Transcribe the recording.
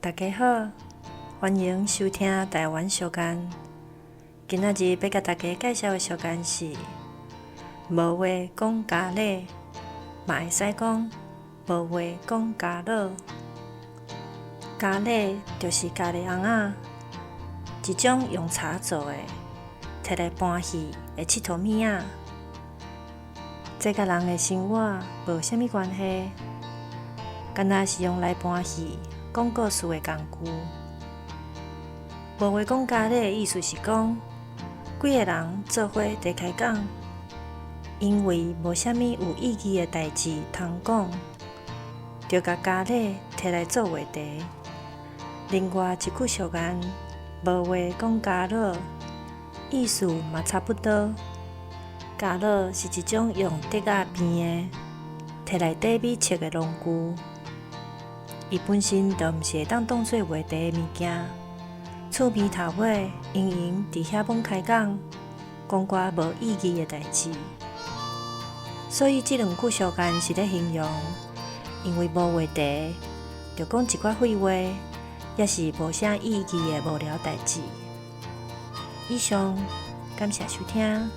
大家好，欢迎收听台湾相干。今仔日要甲大家介绍的相干是无话讲咖喱，嘛会使讲无话讲咖喱。咖喱就是咖喱红仔，一种用茶做的，摕来拌戏的佚佗物仔。这甲人的生活无啥物关系，干那是用来拌戏、讲故事的工具。无话讲咖喱的意思是讲，几个人做伙在开讲，因为无啥物有意义的代志通讲，就甲咖喱摕来做话题。另外一句俗谚，无话讲咖喱，意思嘛差不多。咖喱是一种用竹仔编的，摕来底米切的农具。伊本身就毋是会当当做话题的物件，厝边头尾闲闲伫遐猛开讲，讲寡无意义的代志。所以即两句俗谚是咧形容，因为无话题，就讲一寡废话，也是无啥意义的无聊代志。以上，感谢收听。